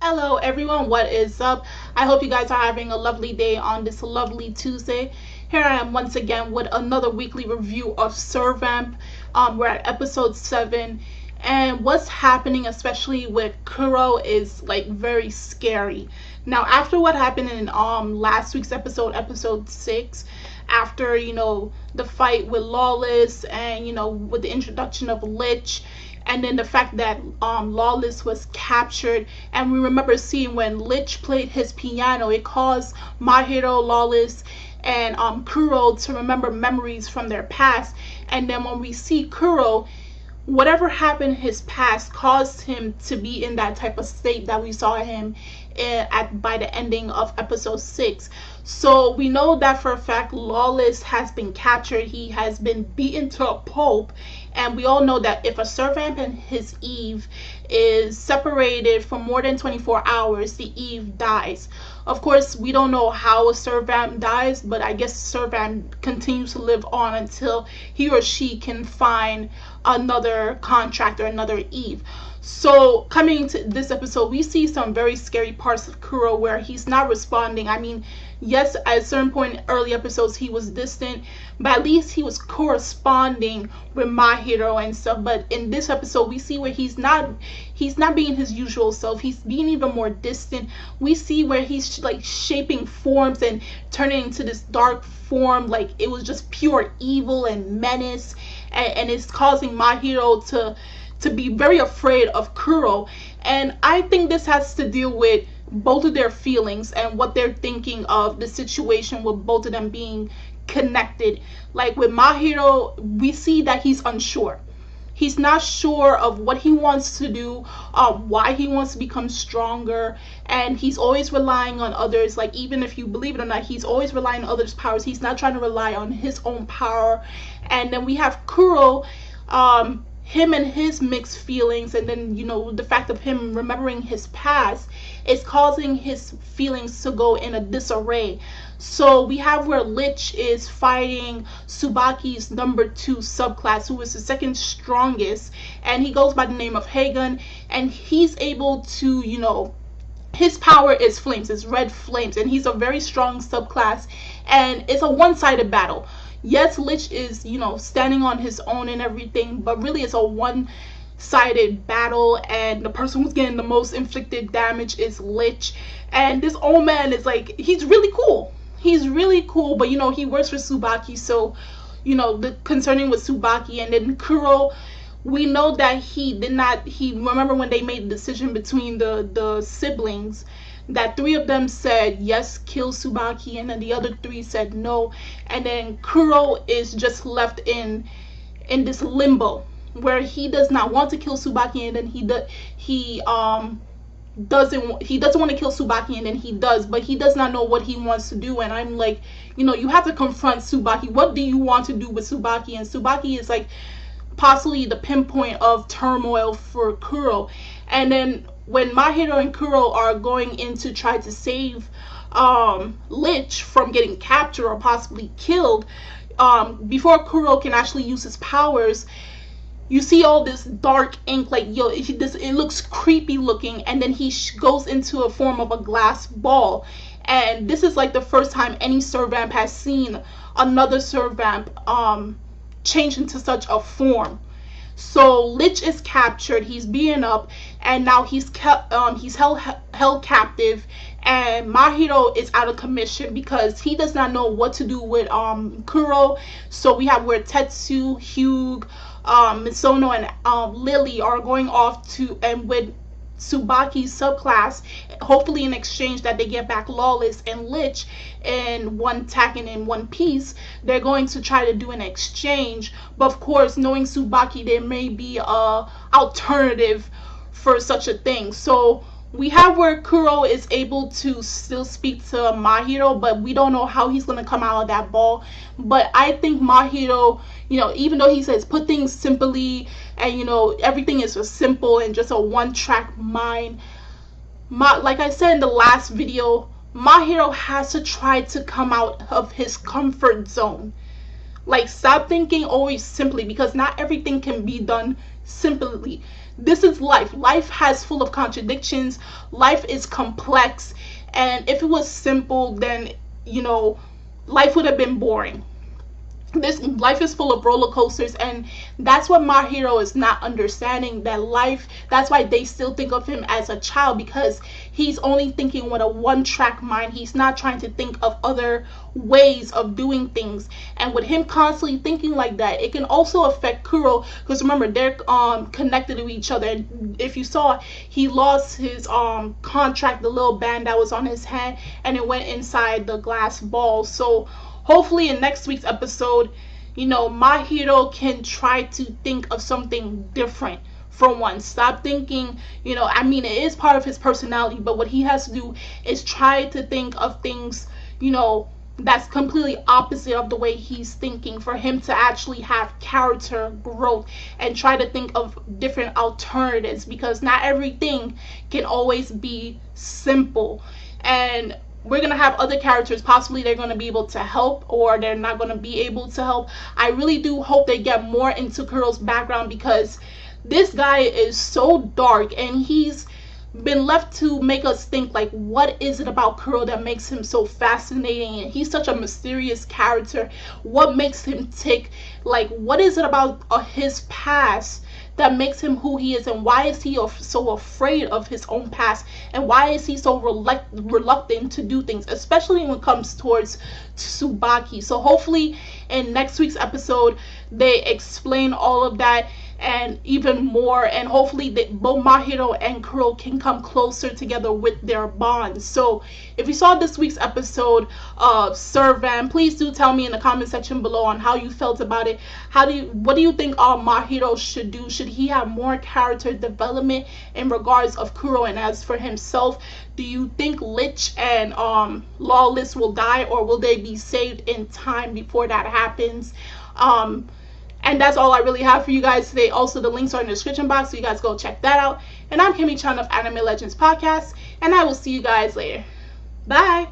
Hello everyone, what is up? I hope you guys are having a lovely day on this lovely Tuesday. Here I am once again with another weekly review of Servamp. We're at episode 7, and what's happening especially with Kuro is like very scary. Now after what happened in last week's episode 6, after the fight with Lawless and with the introduction of Licht, and then the fact that Lawless was captured, and we remember seeing when Licht played his piano, it caused Mahiru, Lawless, and Kuro to remember memories from their past. And then when we see Kuro, whatever happened in his past caused him to be in that type of state that we saw him by the ending of episode 6. So we know that for a fact Lawless has been captured. He has been beaten to a pulp, and we all know that if a Servamp and his Eve is separated for more than 24 hours, the Eve dies. Of course, we don't know how a Servamp dies, but I guess Servamp continues to live on until he or she can find another contract or another Eve. So coming to this episode, we see some very scary parts of Kuro where he's not responding. I mean, yes, at a certain point in early episodes he was distant, but at least he was corresponding with Mahiru and stuff. But in this episode we see where he's not being his usual self. He's being even more distant. We see where he's like shaping forms and turning into this dark form, like it was just pure evil and menace, and it's causing Mahiru to be very afraid of Kuro. And I think this has to deal with both of their feelings and what they're thinking of the situation, with both of them being connected. Like with Mahiru, we see that he's unsure. He's not sure of what he wants to do, why he wants to become stronger, and he's always relying on others. Like, even if you believe it or not, he's always relying on others' powers. He's not trying to rely on his own power. And then we have Kuro, him and his mixed feelings, and then the fact of him remembering his past is causing his feelings to go in a disarray. So we have where Licht is fighting Tsubaki's number 2 subclass, who is the second strongest, and he goes by the name of Hagen, and he's able to, his power is flames, it's red flames, and he's a very strong subclass, and it's a one-sided battle. Yes, Licht is, standing on his own and everything, but really it's a one-sided battle, and the person who's getting the most inflicted damage is Licht. And this old man is like, he's really cool. He's really cool, but he works for Tsubaki, so, the concerning with Tsubaki. And then Kuro, we know that he remember when they made the decision between the siblings, that 3 of them said yes, kill Tsubaki, and then the other 3 said no. And then Kuro is just left in this limbo where he does not want to kill Tsubaki, and then he doesn't want to kill Tsubaki, and then he does, but he does not know what he wants to do. And I'm like, you have to confront Tsubaki. What do you want to do with Tsubaki? And Tsubaki is like possibly the pinpoint of turmoil for Kuro. And then when Mahiru and Kuro are going in to try to save Licht from getting captured or possibly killed, before Kuro can actually use his powers, you see all this dark ink, like it looks creepy looking, and then he goes into a form of a glass ball. And this is like the first time any Servamp has seen another Servamp change into such a form. So Licht is captured, he's beaten up, and now he's held captive, and Mahiru is out of commission because he does not know what to do with Kuro. So we have where Tetsu, Hyuga, Misono, and Lily are going off to, and with Tsubaki's subclass, hopefully in exchange that they get back Lawless and Licht in one taken in one piece. They're going to try to do an exchange, but of course, knowing Tsubaki, there may be a alternative for such a thing. So we have where Kuro is able to still speak to Mahiru, but we don't know how he's going to come out of that ball. But I think Mahiru, even though he says put things simply, and everything is just simple and just a one-track mind, like I said in the last video, Mahiru has to try to come out of his comfort zone. Like, stop thinking always simply, because not everything can be done simply. this is life. Life has full of contradictions. Life is complex. And if it was simple, then, you know, life would have been boring. This life is full of roller coasters, and that's what Mahiru is not understanding. That life, that's why they still think of him as a child, because he's only thinking with a one-track mind. He's not trying to think of other ways of doing things. And with him constantly thinking like that, it can also affect Kuro, because remember, they're connected to each other. And if you saw, he lost his contract, the little band that was on his hand, and it went inside the glass ball. So hopefully in next week's episode, you know, Mahiru can try to think of something different for once. Stop thinking, you know, I mean, it is part of his personality, but what he has to do is try to think of things, you know, that's completely opposite of the way he's thinking, for him to actually have character growth and try to think of different alternatives, because not everything can always be simple. And we're going to have other characters, possibly they're going to be able to help, or they're not going to be able to help. I really do hope they get more into Kuro's background, because this guy is so dark, and he's been left to make us think, like, what is it about Kuro that makes him so fascinating? And he's such a mysterious character. What makes him tick? Like, what is it about his past that makes him who he is, and why is he so afraid of his own past, and why is he so reluctant to do things, especially when it comes towards Tsubaki? So hopefully in next week's episode they explain all of that and even more, and hopefully both Mahiru and Kuro can come closer together with their bonds. So if you saw this week's episode of Servamp, please do tell me in the comment section below on how you felt about it. What do you think Mahiru should do? Should he have more character development in regards of Kuro? And as for himself, do you think Licht and Lawless will die, or will they be saved in time before that happens? And that's all I really have for you guys today. Also, the links are in the description box, so you guys go check that out. And I'm Kimmy Chan of Anime Legends Podcast, and I will see you guys later. Bye!